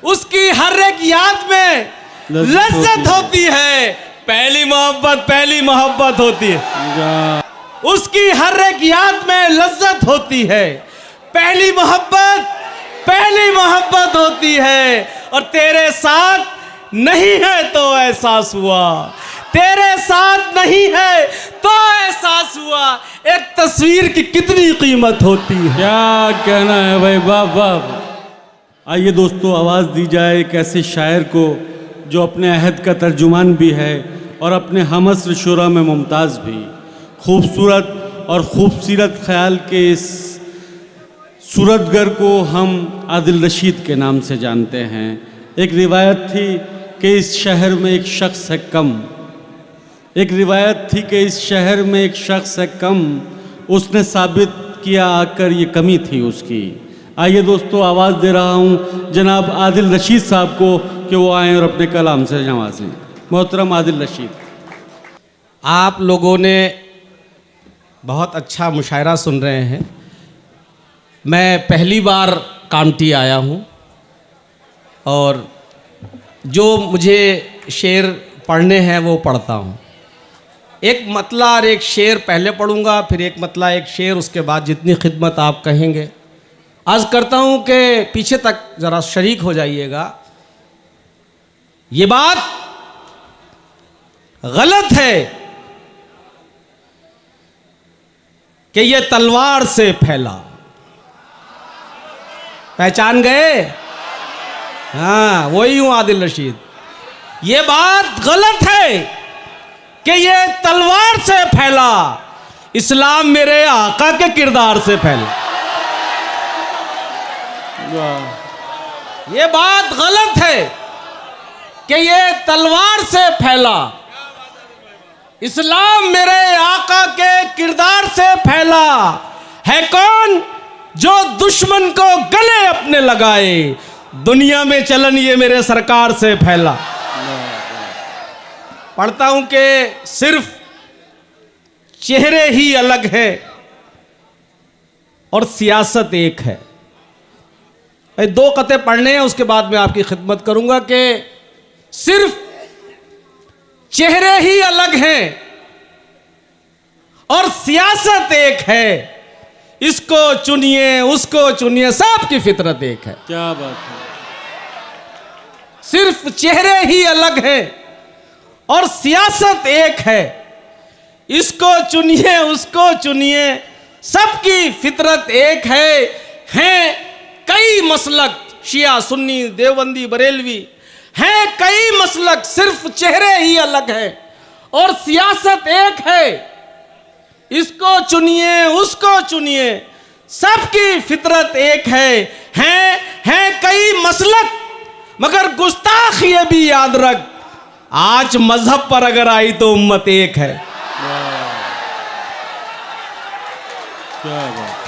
उसकी हर एक याद में लज्जत होती है, पहली मोहब्बत होती है। उसकी हर एक याद में लज्जत होती है, पहली मोहब्बत होती है। और तेरे साथ नहीं है तो एहसास हुआ, तेरे साथ नहीं है तो एहसास हुआ, एक तस्वीर की कितनी कीमत होती है। क्या कहना है भाई, वाह वाह। आइए दोस्तों, आवाज़ दी जाए एक ऐसे शायर को जो अपने अहद का तर्जुमान भी है और अपने हमअस्र शुरा में मुमताज़ भी। खूबसूरत और खूबसूरत ख्याल के इस सूरतगर को हम आदिल रशीद के नाम से जानते हैं। एक रिवायत थी कि इस शहर में एक शख्स है कम, एक रिवायत थी कि इस शहर में एक शख्स है कम, उसने साबित किया आकर ये कमी थी उसकी। आइए दोस्तों, आवाज़ दे रहा हूँ जनाब आदिल रशीद साहब को कि वो आएँ और अपने कलाम से नवाजें। मोहतरम आदिल रशीद। आप लोगों ने बहुत अच्छा मुशायरा सुन रहे हैं। मैं पहली बार कांटी आया हूँ और जो मुझे शेर पढ़ने हैं वो पढ़ता हूँ। एक मतला और एक शेर पहले पढ़ूँगा, फिर एक मतला एक शेर, उसके बाद जितनी खिदमत आप कहेंगे। अर्ज़ करता हूँ कि पीछे तक ज़रा शरीक हो जाइएगा। ये बात गलत है कि ये तलवार से फैला। पहचान गए? हाँ, वही हूँ आदिल रशीद। ये बात गलत है कि ये तलवार से फैला, इस्लाम मेरे आका के किरदार से फैला। ये बात गलत है कि ये तलवार से फैला, इस्लाम मेरे आका के किरदार से फैला। है कौन जो दुश्मन को गले अपने लगाए, दुनिया में चलन ये मेरे सरकार से फैला। पढ़ता हूं कि सिर्फ चेहरे ही अलग है और सियासत एक है। दो कते पढ़ने हैं, उसके बाद मैं आपकी खिदमत करूंगा कि सिर्फ चेहरे ही अलग हैं और सियासत एक है। इसको चुनिए, उसको चुनिए, सबकी फितरत एक है। क्या बात है। सिर्फ चेहरे ही अलग हैं और सियासत एक है। इसको चुनिए, उसको चुनिए, सबकी फितरत एक है। हैं कई मसलक, शिया सुन्नी देवबंदी बरेलवी, हैं कई मसलक, सिर्फ चेहरे ही अलग हैं और सियासत एक है। इसको चुनिए, उसको चुनिए, सबकी फितरत एक है। हैं कई मसलक, मगर गुस्ताख ये भी याद रख, आज मजहब पर अगर आई तो उम्मत एक है। क्या बात।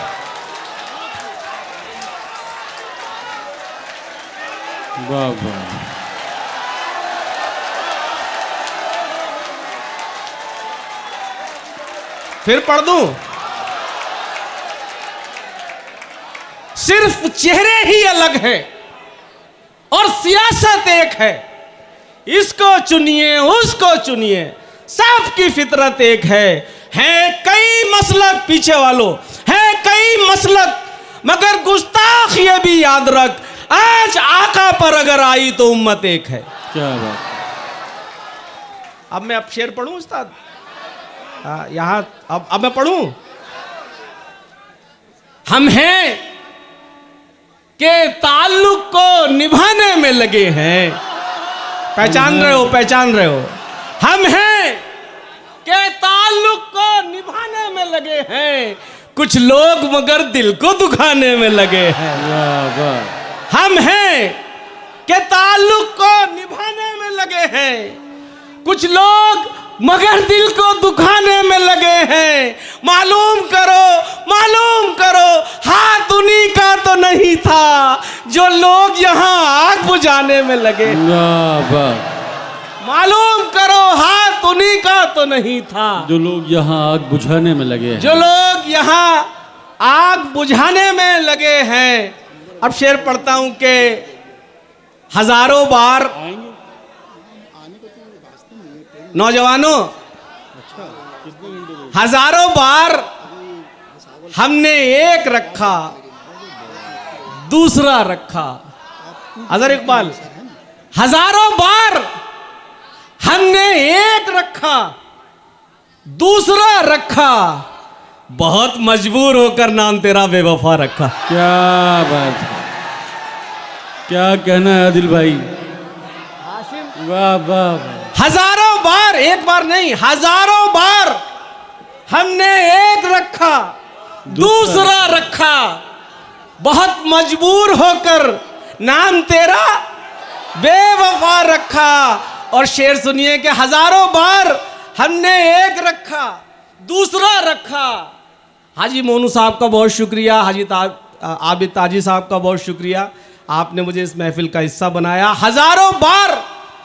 वाह वाह। फिर पढ़ दूं? सिर्फ चेहरे ही अलग है और सियासत एक है। इसको चुनिए, उसको चुनिए, सबकी फितरत एक है। हैं कई मसलक, पीछे वालों, हैं कई मसलक, मगर गुस्ताख ये भी याद रख, आज आका पर अगर आई तो उम्मत एक है। क्या बात। अब मैं शेर पढ़ूं उस्ताद? यहाँ अब मैं पढ़ूं। हम हैं के ताल्लुक को निभाने में लगे हैं। पहचान रहे हो? पहचान रहे हो? हम हैं के ताल्लुक को निभाने में लगे हैं, कुछ लोग मगर दिल को दुखाने में लगे हैं। वाह वाह। हम हैं के ताल्लुक को निभाने में लगे हैं, कुछ लोग मगर दिल को दुखाने में लगे हैं। मालूम करो, हाथ उन्हीं का तो नहीं था जो लोग यहाँ आग बुझाने में लगे। वाह वाह। मालूम करो, हाथ उन्हीं का तो नहीं था जो लोग यहाँ आग बुझाने में लगे हैं। जो लोग यहाँ आग बुझाने में लगे हैं। अब शेर पढ़ता हूं कि हजारों बार नौजवानों, हजारों बार हमने एक रखा, दूसरा रखा। अजहर इकबाल, हजारों बार हमने एक रखा, दूसरा रखा, बहुत मजबूर होकर नाम तेरा बेवफा रखा। क्या बात है, क्या कहना है आदिल भाई, वाह वाह वाह। हजारों बार, एक बार नहीं, हजारों बार हमने एक रखा, दूसरा रखा, बहुत मजबूर होकर नाम तेरा बेवफा रखा। और शेर सुनिए कि हजारों बार हमने एक रखा, दूसरा रखा। हाजी मोनू साहब का बहुत शुक्रिया, हाजी आबिद ताजी साहब का बहुत शुक्रिया, आपने मुझे इस महफिल का हिस्सा बनाया। हजारों बार,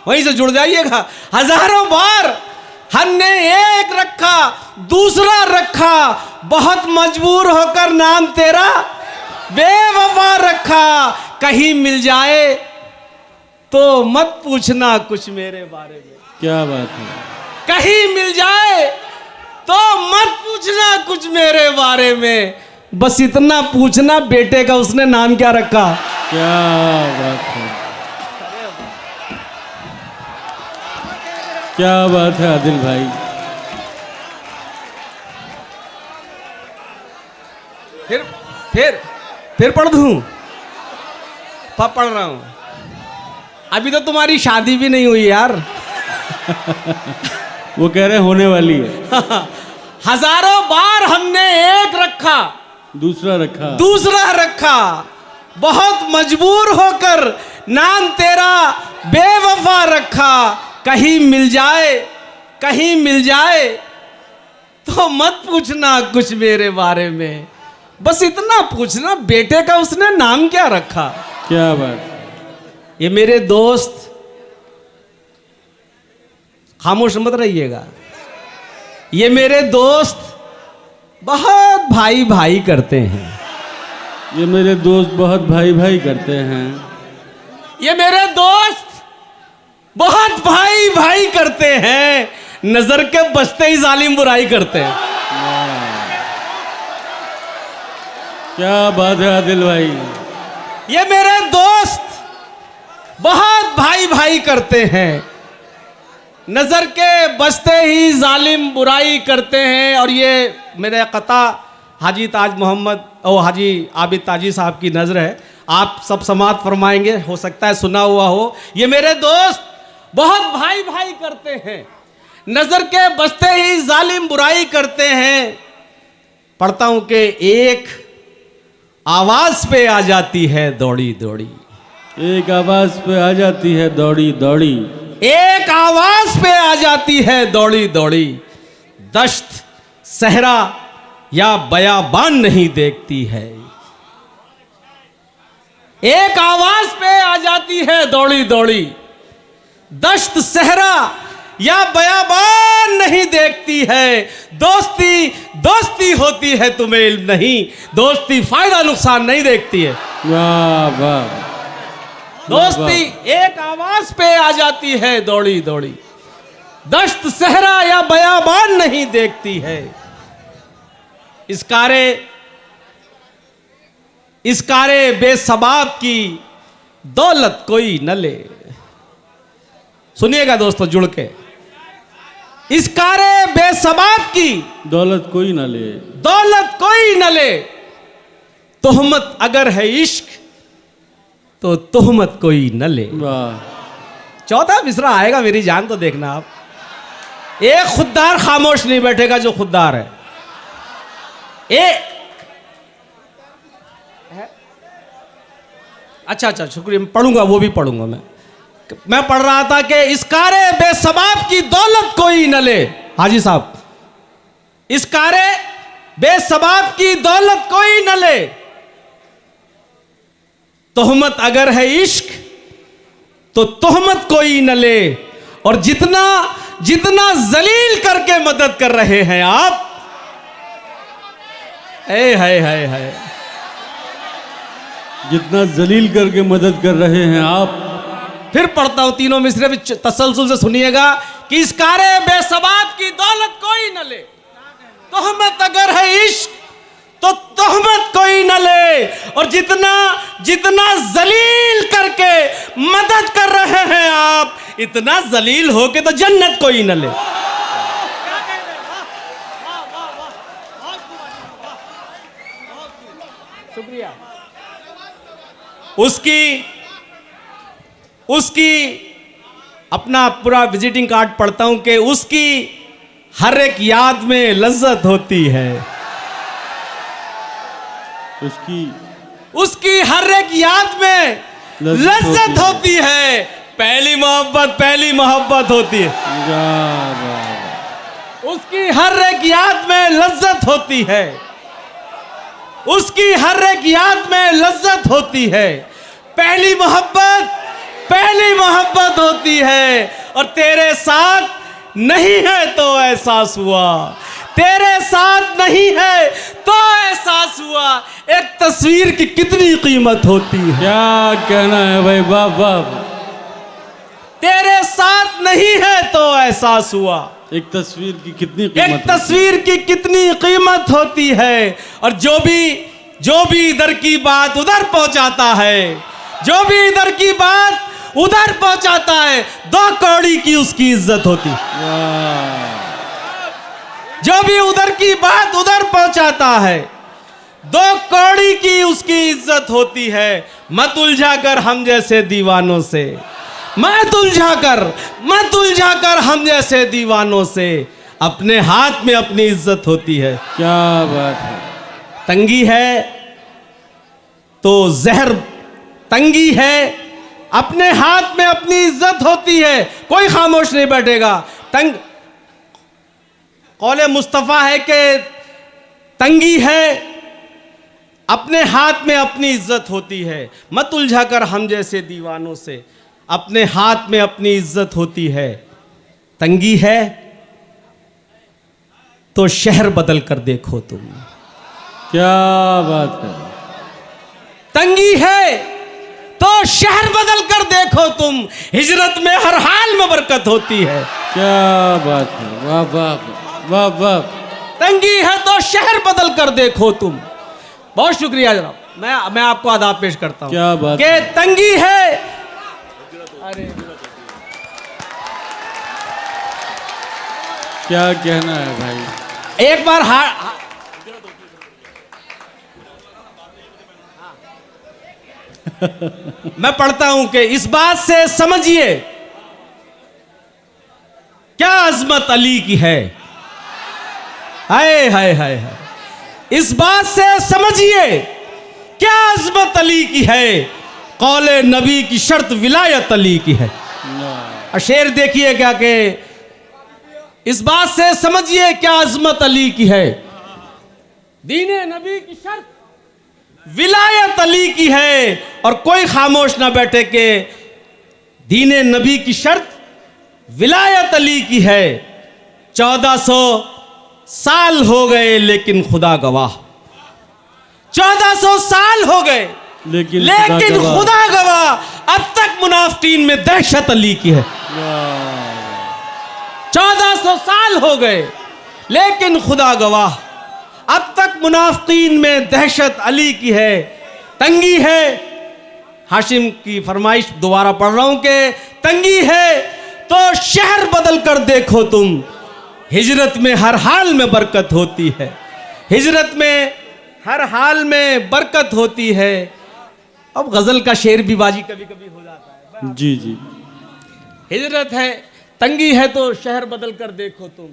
वहीं से जुड़ जाइएगा, हजारों बार हमने एक रखा, दूसरा रखा, बहुत मजबूर होकर नाम तेरा बेवफा रखा। कहीं मिल जाए तो मत पूछना कुछ मेरे बारे में। क्या बात है, कहीं मिल जाए तो मत पूछना कुछ मेरे बारे में, बस इतना पूछना बेटे का उसने नाम क्या रखा। क्या बात है, क्या बात है आदिल भाई। फिर पढ़ दूं? पढ़ रहा हूं। अभी तो तुम्हारी शादी भी नहीं हुई यार। वो कह रहे होने वाली है। हजारों बार हमने एक रखा, दूसरा रखा, बहुत मजबूर होकर नाम तेरा बेवफा रखा। कहीं मिल जाए तो मत पूछना कुछ मेरे बारे में, बस इतना पूछना बेटे का उसने नाम क्या रखा। क्या बात। ये मेरे दोस्त, खामोश मत रहिएगा, ये मेरे दोस्त बहुत भाई भाई करते हैं। ये मेरे दोस्त बहुत भाई भाई करते हैं। ये मेरे दोस्त बहुत भाई भाई करते हैं, नजर के बचते ही जालिम बुराई करते हैं। क्या बात है आदिल भाई। ये मेरे दोस्त बहुत भाई भाई करते हैं, नजर के बचते ही जालिम बुराई करते हैं। और ये मेरे कता हाजी ताज मोहम्मद और हाजी आबिद ताजी साहब की नज़र है, आप सब समात फरमाएंगे, हो सकता है सुना हुआ हो। ये मेरे दोस्त बहुत भाई भाई करते हैं, नजर के बचते ही जालिम बुराई करते हैं। पढ़ता हूं कि एक आवाज पे आ जाती है दौड़ी दौड़ी, एक आवाज पे आ जाती है दौड़ी दौड़ी, एक आवाज पे आ जाती है दौड़ी दौड़ी, दश्त सहरा या बयाबान नहीं देखती है। एक आवाज पे आ जाती है दौड़ी दौड़ी, दश्त सहरा या बयाबान नहीं देखती है। दोस्ती दोस्ती होती है तुम्हें इल्म नहीं, दोस्ती फायदा नुकसान नहीं देखती है। वाह वाह। दोस्ती एक आवाज पे आ जाती है दौड़ी दौड़ी, दश्त सहरा या बयाबान नहीं देखती है। इसकारे बेसबाब की दौलत कोई न ले। सुनिएगा दोस्तों जुड़ के, इसकारे बेसबाब की दौलत कोई न ले, दौलत कोई न ले, तोहमत अगर है इश्क तो तोहमत कोई न ले। वाह। चौथा मिसरा आएगा मेरी जान तो देखना आप। एक खुददार खामोश नहीं बैठेगा जो खुददार है। अच्छा शुक्रिया, पढ़ूंगा, वो भी पढ़ूंगा। मैं पढ़ रहा था कि इसकारे बेसबाब की दौलत कोई न ले। हाजी साहब, इसकारे बेसबाब की दौलत कोई न ले, तोहमत अगर है इश्क तो तोहमत कोई न ले। और जितना जितना जलील करके मदद कर रहे हैं आप, जितना जलील करके मदद कर रहे हैं आप, फिर पढ़ता हूं तीनों मिसरे भी तसलसल से सुनिएगा कि इस कारे बेसबाब की दौलत कोई न ले, तोहमत अगर है इश्क तो तोहमत कोई न ले, और जितना जितना जलील करके मदद कर रहे हैं आप, इतना जलील होके तो जन्नत कोई न ले। शुक्रिया। उसकी अपना पूरा विजिटिंग कार्ड पढ़ता हूं कि उसकी हर एक याद में लज्जत होती है, उसकी हर एक याद में लज्जत होती है। पहली मोहब्बत होती है, उसकी हर एक याद में लज्जत होती है, उसकी हर एक याद में लज्जत होती है। पहली मोहब्बत होती है, और तेरे साथ नहीं है तो एहसास हुआ, तेरे साथ नहीं है तो एहसास हुआ। एक तस्वीर की कितनी कीमत होती है। क्या कहना है भाई, बाप बाप। तेरे साथ नहीं है तो एहसास हुआ, एक तस्वीर की कितनी कीमत, एक तस्वीर की कितनी कीमत होती है। और जो भी इधर की बात उधर पहुंचाता है, जो भी इधर की बात उधर पहुंचाता है, 2 कौड़ी की उसकी इज्जत होती है। जो भी उधर की बात उधर पहुंचाता है, 2 कौड़ी की उसकी इज्जत होती है। मत उलझा कर हम जैसे दीवानों से, मत उलझा कर हम जैसे दीवानों से, अपने हाथ में अपनी इज्जत होती है। क्या बात है। तंगी है तो जहर, तंगी है अपने हाथ में अपनी इज्जत होती है, कोई खामोश नहीं बैठेगा। कौले मुस्तफा है कि तंगी है अपने हाथ में अपनी इज्जत होती है। मत उलझा कर हम जैसे दीवानों से, अपने हाथ में अपनी इज्जत होती है। तंगी है तो शहर बदल कर देखो तुम। क्या बात है। तंगी है तो शहर बदल कर देखो तुम, हिजरत में हर हाल में बरकत होती है। क्या बात है, वाह वाह वाह वाह। तंगी है तो शहर बदल कर देखो तुम। बहुत शुक्रिया जनाब, मैं आपको आदाब पेश करता हूं। क्या बात कि तंगी है। अरे क्या कहना है भाई। एक बार मैं पढ़ता हूं कि इस बात से समझिए क्या अजमत अली की है। हाय हाय हाय हाय। इस बात से समझिए क्या अजमत अली की है। कौले नबी की शर्त विलायत अली की है। शेर देखिए क्या कि इस बात से समझिए क्या अजमत अली की है। दीने नबी की शर्त विलायत अली की है, और कोई खामोश ना बैठे कि दीने नबी की शर्त विलायत अली की है। 1400 साल हो गए लेकिन खुदा गवाह, 1400 साल हो गए लेकिन खुदा गवाह, अब तक मुनाफिकीन में दहशत अली की है। 1400 साल हो गए लेकिन खुदा गवाह, अब तक मुनाफिकीन में दहशत अली की है। तंगी है, हाशिम की फरमाइश दोबारा पढ़ रहा हूं कि तंगी है तो शहर बदल कर देखो तुम, हिजरत में हर हाल में बरकत होती है। हिजरत में हर हाल में बरकत होती है। अब गजल का शेर भी बाजी कभी कभी हो जाता है। जी जी। हिजरत है, तंगी है तो शहर बदल कर देखो तुम,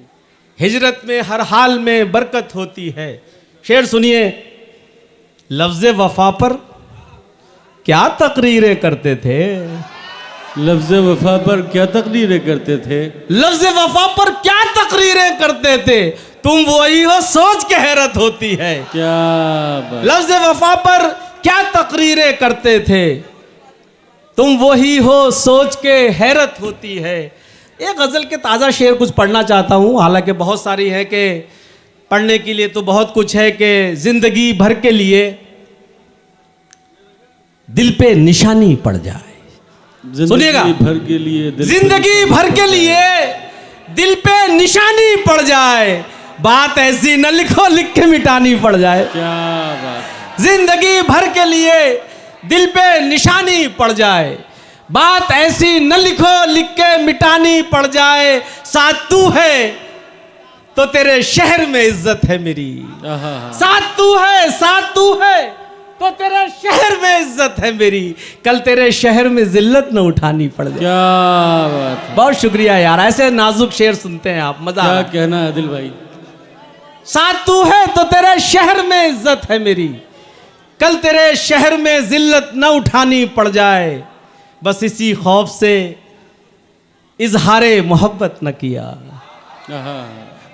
हिजरत में हर हाल में बरकत होती है। शेर सुनिए। लफ्ज़ वफा पर क्या तकरीरें करते थे। लफ्ज़ वफा पर क्या तकरीरें करते थे। लफ्ज़ वफा पर क्या तकरीरें करते थे, तुम वही हो सोच के हैरत होती है। क्या बात। लफ्ज़ वफा पर क्या तकरीरें करते थे, तुम वही हो सोच के हैरत होती है। एक गज़ल के ताज़ा शेर कुछ पढ़ना चाहता हूँ, हालांकि बहुत सारी है कि पढ़ने के लिए तो बहुत कुछ है कि ज़िंदगी भर के लिए दिल पे निशानी पड़ जाए। सुनिएगा, भर के लिए जिंदगी भर के लिए दिल पे निशानी पड़ जाए, बात ऐसी न लिखो लिख के मिटानी पड़ जाए। क्या बात। जिंदगी भर के लिए दिल पे निशानी पड़ जाए, बात ऐसी न लिखो लिख के मिटानी पड़ जाए। साथ तू है तो तेरे शहर में इज्जत है मेरी, साथ तू है, साथ तू है तो तेरे शहर में इज्जत है मेरी, कल तेरे शहर में जिल्लत न उठानी पड़ जाए। क्या बात है। बहुत शुक्रिया यार, ऐसे नाजुक शेर सुनते हैं आप, मजा क्या कहना है आदिल भाई। साथ तू है तो तेरे शहर में इज्जत है मेरी, कल तेरे शहर में जिल्लत न उठानी पड़ जाए। बस इसी खौफ से इजहारे मोहब्बत न किया,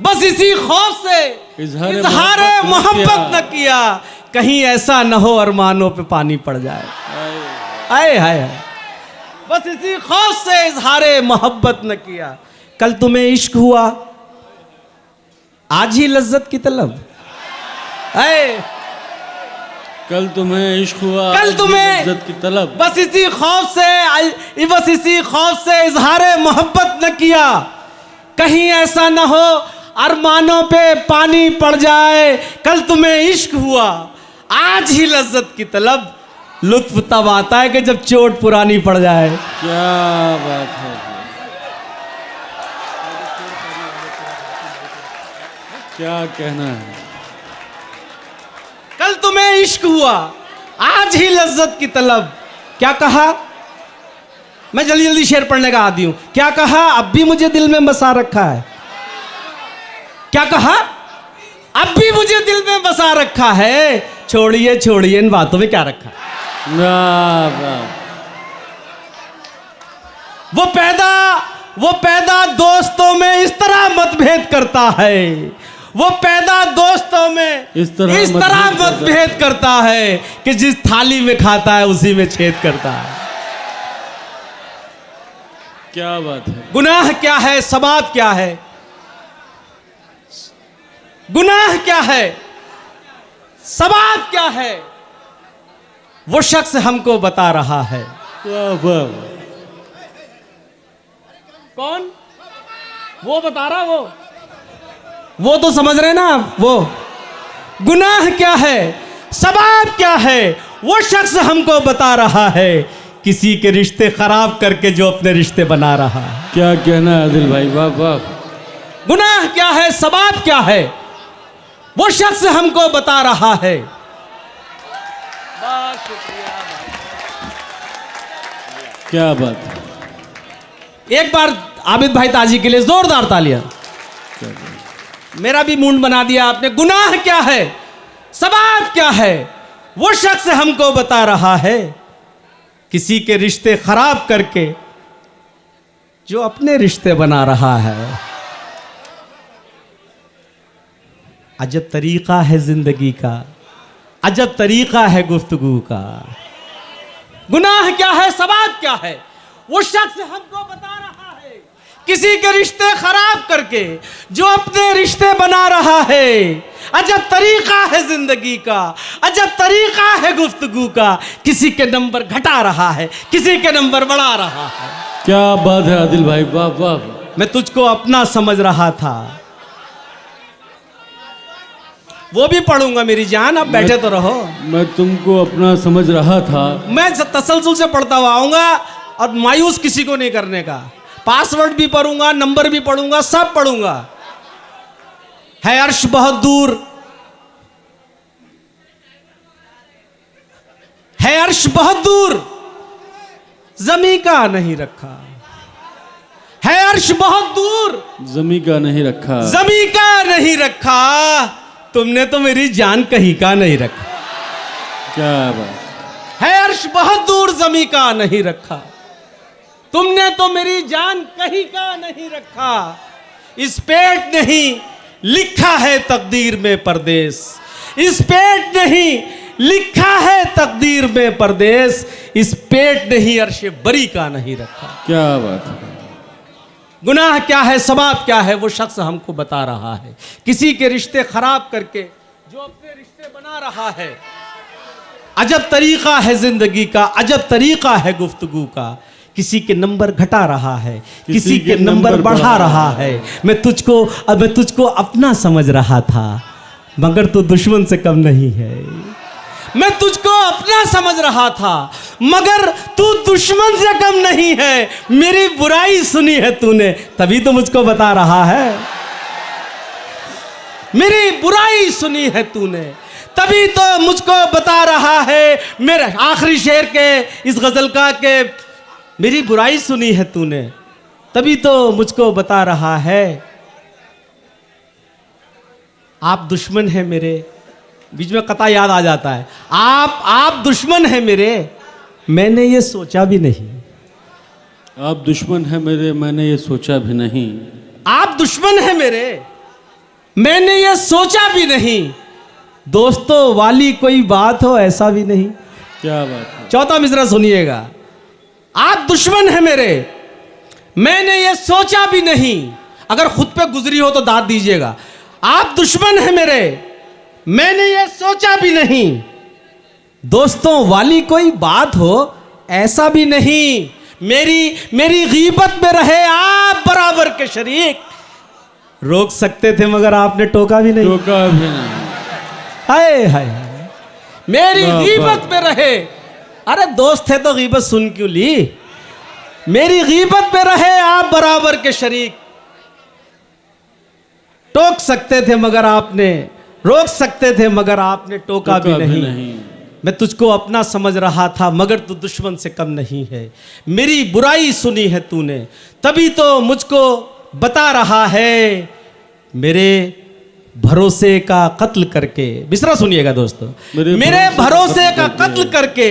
बस इसी खौफ से इजहारे मोहब्बत न किया, कहीं ऐसा न हो अरमानों पे पानी पड़ जाए। आए हाय, बस इसी खौफ से इजहारे मोहब्बत न किया। कल तुम्हें इश्क हुआ, आज ही लज्जत की तलब। आए, कल तुम्हें इश्क हुआ, कल तुम्हें लज्जत की तलब। बस इसी खौफ से, बस इसी खौफ से इजहारे मोहब्बत न किया, कहीं ऐसा न हो अरमानों पे पानी पड़ जाए। कल तुम्हें इश्क हुआ, आज ही लज्जत की तलब, लुत्फ तब आता है कि जब चोट पुरानी पड़ जाए। क्या बात है। क्या कहना है। कल तुम्हें इश्क हुआ, आज ही लज्जत की तलब। क्या कहा, मैं जल्दी जल्दी शेर पढ़ने का आदी हूं। क्या कहा, अब भी मुझे दिल में बसा रखा है। क्या कहा, अब भी मुझे दिल में बसा रखा है। छोड़िए छोड़िए इन बातों में क्या रखा है। वो पैदा दोस्तों में इस तरह मतभेद करता है, वो पैदा दोस्तों में इस तरह मतभेद करता है कि जिस थाली में खाता है उसी में छेद करता है। क्या बात है। गुनाह क्या है, सवाब क्या है, गुनाह क्या है, सवाब क्या है, वो शख्स हमको बता रहा है। कौन, वो बता रहा, वो तो समझ रहे ना आप। वो गुनाह क्या है, सवाब क्या है, वो शख्स हमको बता रहा है, किसी के रिश्ते खराब करके जो अपने रिश्ते बना रहा है। क्या कहना है आदिल भाई, वाह वाह। गुनाह क्या है, सवाब क्या है, वो शख्स हमको बता रहा है। बहुत शुक्रिया। क्या बात है। एक बार आबिद भाई ताजी के लिए जोरदार तालियां। मेरा भी मूड बना दिया आपने। गुनाह क्या है, सवाब क्या है, वो शख्स हमको बता रहा है, किसी के रिश्ते खराब करके जो अपने रिश्ते बना रहा है। अजब तरीका है जिंदगी का, अजब तरीका है गुफ्तगू का। गुनाह क्या है, सवाब क्या है, वो शख्स हमको बता रहा है, किसी के रिश्ते खराब करके जो अपने रिश्ते बना रहा है। अजब तरीका है जिंदगी का, अजब तरीका है गुफ्तगू का, किसी के नंबर घटा रहा है, किसी के नंबर बढ़ा रहा है। क्या बात है आदिल भाई, वाह वाह। मैं तुझको अपना समझ रहा था। वो भी पढ़ूंगा मेरी जान, अब बैठे तो रहो। मैं तुमको अपना समझ रहा था। मैं तसलसल से पढ़ता हुआ आऊंगा और मायूस किसी को नहीं करने का। पासवर्ड भी पढ़ूंगा, नंबर भी पढ़ूंगा, सब पढ़ूंगा। है अर्श बहुत दूर, है अर्श बहुत दूर, जमी का नहीं रखा। है अर्श बहुत दूर, जमी का नहीं रखा, जमी का नहीं रखा, तुमने तो मेरी जान कहीं का नहीं रखा। क्या बात है अर्श बहुत दूर, जमी का नहीं रखा, तुमने तो मेरी जान कहीं का नहीं रखा। इस पेट नहीं लिखा है तकदीर में परदेस, इस पेट नहीं लिखा है तकदीर में परदेस, इस पेट नहीं अर्शे बरी का नहीं रखा। क्या बात है। गुनाह क्या है, सवाब क्या है, वो शख्स हमको बता रहा है, किसी के रिश्ते खराब करके जो अपने रिश्ते बना रहा है। अजब तरीका है जिंदगी का, अजब तरीका है गुफ्तगू का, किसी के नंबर घटा रहा है, किसी के नंबर बढ़ा रहा है। मैं तुझको अपना समझ रहा था, मगर तू दुश्मन से कम नहीं है। मैं तुझको अपना समझ रहा था, मगर तू दुश्मन से कम नहीं है। मेरी बुराई सुनी है तूने, तभी तो मुझको बता रहा है। मेरी बुराई सुनी है तूने, तभी तो मुझको बता रहा है। मेरे आखिरी शेर के इस गजल का के मेरी बुराई सुनी है तूने, तभी तो मुझको बता रहा है। आप दुश्मन हैं मेरे, बीच में कथा याद आ जाता है। आप दुश्मन हैं मेरे, मैंने ये सोचा भी नहीं। आप दुश्मन हैं मेरे, मैंने ये सोचा भी नहीं। आप दुश्मन हैं मेरे, मैंने ये सोचा भी नहीं। दोस्तों वाली कोई बात हो ऐसा भी नहीं। क्या बात है। चौथा मिसरा सुनिएगा। आप दुश्मन हैं मेरे, मैंने ये सोचा भी नहीं। अगर खुद पे गुजरी हो तो दाद दीजिएगा। आप दुश्मन हैं मेरे, मैंने ये सोचा भी नहीं। दोस्तों वाली कोई बात हो ऐसा भी नहीं। मेरी गीबत में रहे आप बराबर के शरीक। रोक सकते थे मगर आपने टोका भी नहीं। टोका भी नहीं। हाय हाय, मेरी गीबत में रहे। अरे दोस्त थे तो गीबत सुन क्यों ली। मेरी गीबत में रहे आप बराबर के शरीक। टोक सकते थे मगर आपने, रोक सकते थे मगर आपने टोका भी नहीं। मैं तुझको अपना समझ रहा था, मगर तू दुश्मन से कम नहीं है। मेरी बुराई सुनी है तूने, तभी तो मुझको बता रहा है। मेरे भरोसे का कत्ल करके, मिसरा सुनिएगा दोस्तों। मेरे भरोसे का कत्ल करके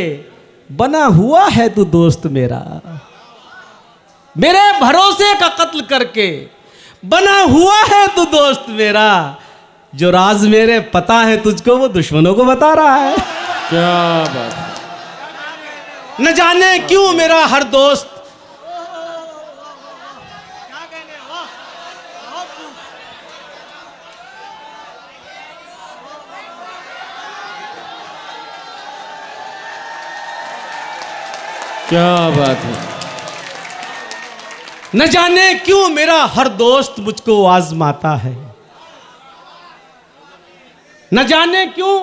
बना हुआ है तू दोस्त मेरा। मेरे भरोसे का कत्ल करके बना हुआ है तू दोस्त मेरा। जो राज मेरे पता है तुझको, वो दुश्मनों को बता रहा है। क्या बात है। न जाने क्यों मेरा हर दोस्त क्या बात है। न जाने क्यों मेरा हर दोस्त मुझको आजमाता है। न जाने क्यों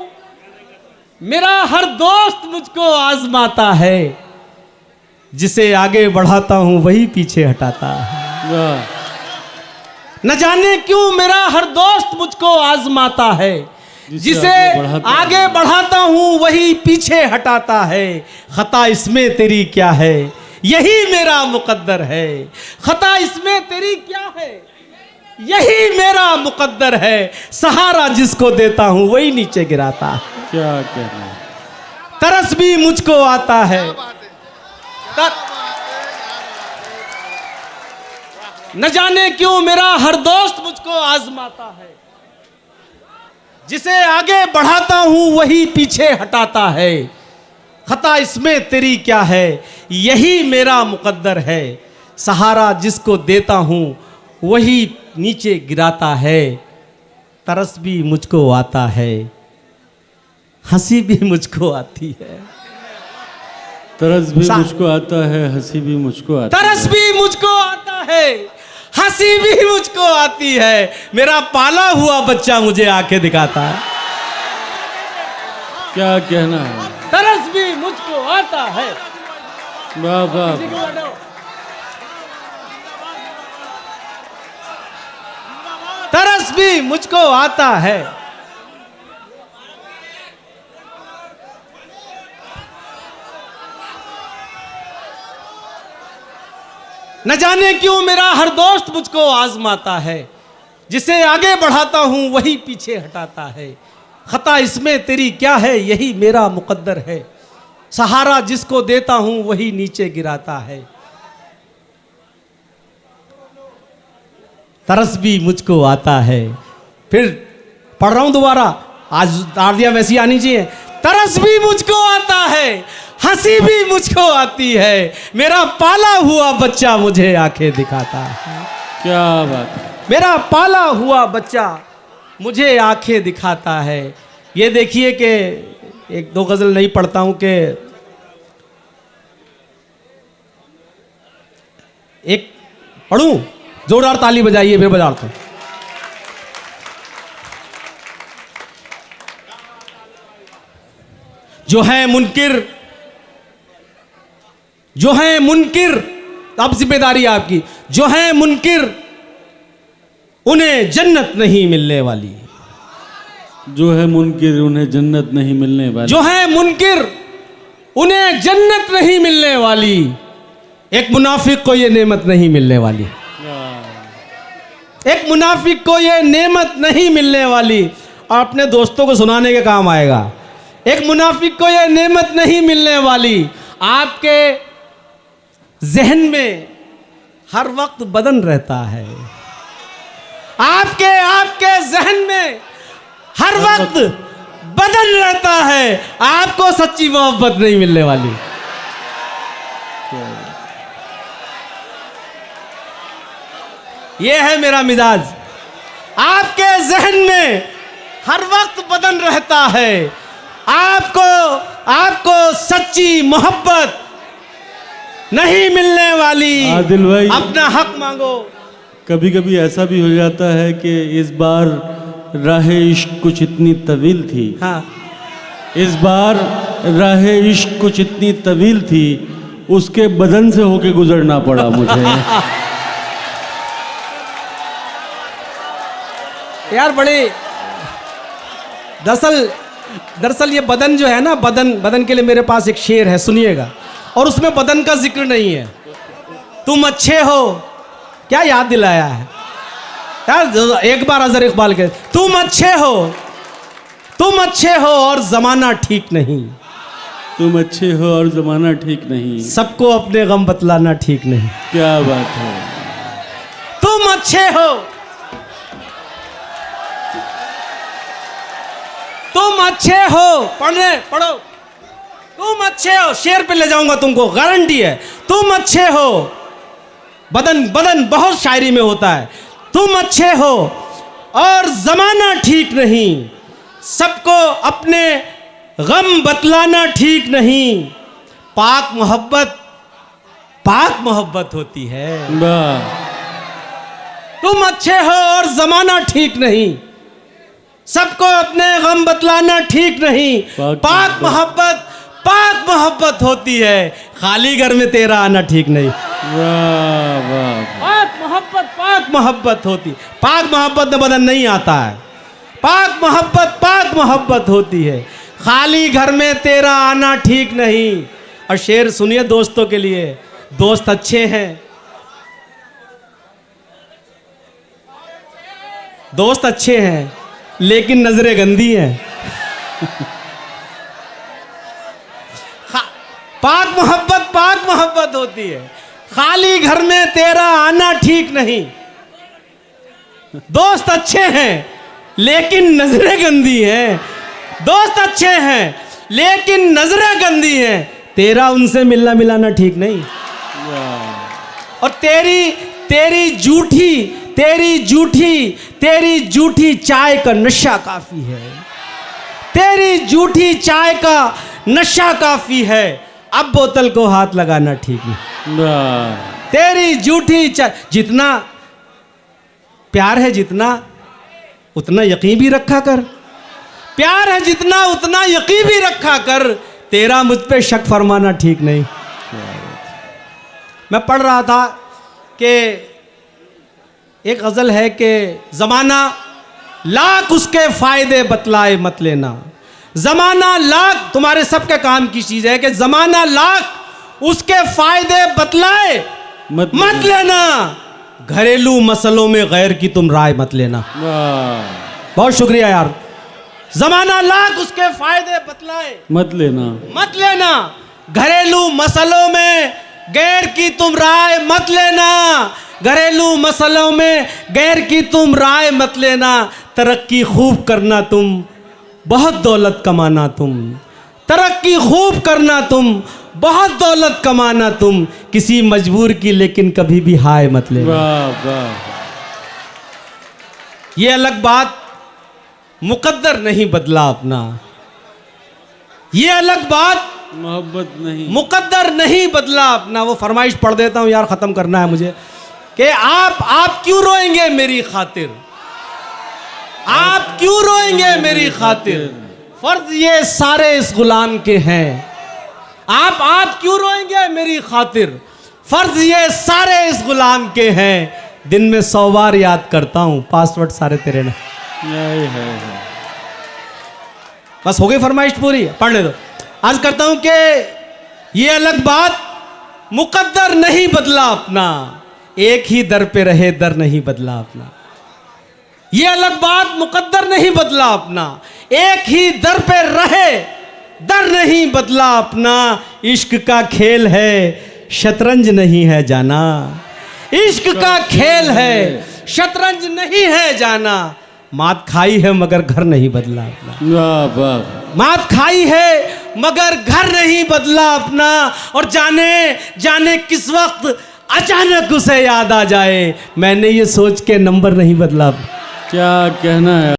मेरा हर दोस्त मुझको आजमाता है। जिसे आगे बढ़ाता हूं वही पीछे हटाता है। न जाने क्यों मेरा हर दोस्त मुझको आजमाता है। जिसे आगे बढ़ाता हूं वही पीछे हटाता है। खता इसमें तेरी क्या है, यही मेरा मुकद्दर है। खता इसमें तेरी क्या है, यही मेरा मुकद्दर है। सहारा जिसको देता हूं वही नीचे गिराता है। क्या कहना है। तरस भी मुझको आता है। न जाने क्यों मेरा हर दोस्त मुझको आजमाता है। जिसे आगे बढ़ाता हूं वही पीछे हटाता है। खता इसमें तेरी क्या है, यही मेरा मुकद्दर है। सहारा जिसको देता हूं वही नीचे गिराता है। तरस भी मुझको आता है, हंसी भी मुझको आती है। तरस भी मुझको आता है, हंसी भी मुझको आती है। तरस भी मुझको आता है, हंसी भी मुझको आती है। मेरा पाला हुआ बच्चा मुझे आंखें दिखाता है। क्या कहना है। तरस भी मुझको आता है। वाह वाह। तरस भी मुझको आता है। न जाने क्यों मेरा हर दोस्त मुझको आजमाता है। जिसे आगे बढ़ाता हूं वही पीछे हटाता है। खता इसमें तेरी क्या है, यही मेरा मुकद्दर है। सहारा जिसको देता हूं वही नीचे गिराता है। तरस भी मुझको आता है। फिर पढ़ रहा हूं दोबारा, आज आरदिया वैसी आनी चाहिए। तरस भी मुझको आता है, हंसी भी मुझको आती है। मेरा पाला हुआ बच्चा मुझे आंखें दिखाता है। क्या बात है। मेरा पाला हुआ बच्चा मुझे आंखें दिखाता है। ये देखिए कि एक दो गज़ल नहीं पढ़ता हूं कि एक पढ़ूं, जोरदार ताली बजाइए, फिर बजाता हूं। जो है मुनकिर, अब जिम्मेदारी आपकी, जो है मुनकिर उन्हें जन्नत नहीं मिलने वाली। जो है मुनकिर उन्हें जन्नत नहीं मिलने वाली। जो है मुनकिर उन्हें जन्नत नहीं मिलने वाली। एक मुनाफिक को ये नेमत नहीं मिलने वाली। एक मुनाफिक को ये नेमत नहीं मिलने वाली। अपने दोस्तों को सुनाने के काम आएगा। एक मुनाफिक को ये नेमत नहीं मिलने वाली। आपके जहन में हर वक्त बदन रहता है। आपके जहन में हर वक्त बदन रहता है। आपको सच्ची मोहब्बत नहीं मिलने वाली। ये है मेरा मिजाज। आपके जहन में हर वक्त बदन रहता है। आपको सच्ची मोहब्बत नहीं मिलने वाली। आदिल भाई, अपना हक मांगो। कभी कभी ऐसा भी हो जाता है कि इस बार राह इश्क कुछ इतनी तवील थी। हाँ, इस बार राह इश्क कुछ इतनी तवील थी, उसके बदन से होके गुजरना पड़ा मुझे। यार बड़े दरअसल ये बदन जो है ना, बदन के लिए मेरे पास एक शेर है, सुनिएगा। और उसमें बदन का जिक्र नहीं है। तुम अच्छे हो, क्या याद दिलाया है यार। एक बार अजहर इकबाल के, तुम अच्छे हो और जमाना ठीक नहीं। तुम अच्छे हो और जमाना ठीक नहीं। सबको अपने गम बतलाना ठीक नहीं। क्या बात है। तुम अच्छे हो, पढ़ो। तुम अच्छे हो, शेर पे ले जाऊंगा तुमको, गारंटी है। तुम अच्छे हो, बदन बहुत शायरी में होता है। तुम अच्छे हो और जमाना ठीक नहीं। सबको अपने गम बतलाना ठीक नहीं। पाक मोहब्बत होती है। वाह। तुम अच्छे हो और जमाना ठीक नहीं। सबको अपने गम बतलाना ठीक नहीं। पाक मोहब्बत होती है। खाली घर में तेरा आना ठीक नहीं। वाह वाह। पाक मोहब्बत होती। पाक मोहब्बत में बदन नहीं आता है। पाक मोहब्बत होती है। खाली घर में तेरा आना ठीक नहीं। और शेर सुनिए दोस्तों के लिए। दोस्त अच्छे हैं, लेकिन नजरें गंदी हैं। पाक मोहब्बत होती है। खाली घर में तेरा आना ठीक नहीं। दोस्त अच्छे हैं लेकिन नजरें गंदी हैं। दोस्त अच्छे हैं लेकिन नजरें गंदी हैं। तेरा उनसे मिलना मिलाना ठीक नहीं। और तेरी झूठी चाय का नशा काफी है। तेरी झूठी चाय का नशा काफी है। अब बोतल को हाथ लगाना ठीक नहीं। तेरी झूठी चाय, जितना प्यार है जितना उतना यकीन भी रखा कर। प्यार है जितना उतना यकीन भी रखा कर। तेरा मुझ पे शक फरमाना ठीक नहीं। मैं पढ़ रहा था कि एक गज़ल है कि ज़माना लाख उसके फ़ायदे बतलाए मत लेना। ज़माना लाख तुम्हारे सबके काम की चीज़ है कि ज़माना लाख उसके फ़ायदे बतलाए मत लेना। घरेलू मसलों में गैर की तुम राय मत लेना। बहुत शुक्रिया यार। ज़माना लाख उसके फ़ायदे बतलाए मत लेना। घरेलू मसलों में गैर की तुम राय मत लेना। घरेलू मसलों में गैर की तुम राय मत लेना। तरक्की खूब करना तुम, बहुत दौलत कमाना तुम। तरक्की खूब करना तुम, बहुत दौलत कमाना तुम। किसी मजबूर की लेकिन कभी भी हाय मत लेना। वाह वाह। ये अलग बात मुकद्दर नहीं बदला अपना। ये अलग बात मोहब्बत नहीं, मुकद्दर नहीं बदला अपना। वो फरमाइश पढ़ देता हूं यार, खत्म करना है मुझे। कि आप क्यों रोएंगे मेरी खातिर, आप क्यों रोएंगे मेरी खातिर, फर्ज ये सारे इस गुलाम के हैं। आप क्यों रोएंगे मेरी खातिर, फर्ज ये सारे इस गुलाम के हैं। दिन में 100 बार याद करता हूं, पासवर्ड सारे तेरे ने। है। बस हो गई फरमाइश पूरी, पढ़ ले दो। आज करता हूं कि ये अलग बात, मुकद्दर नहीं बदला अपना, एक ही दर पे रहे, दर नहीं बदला अपना। ये अलग बात, मुकद्दर नहीं बदला अपना, एक ही दर पे रहे, दर नहीं बदला अपना। इश्क का खेल है, शतरंज नहीं है जाना। इश्क का खेल है, शतरंज नहीं है जाना। मात खाई है मगर घर नहीं बदला अपना। वाह वाह। मात खाई है मगर घर नहीं बदला अपना। और जाने किस वक्त अचानक उसे याद आ जाए, मैंने ये सोच के नंबर नहीं बदला। क्या कहना है।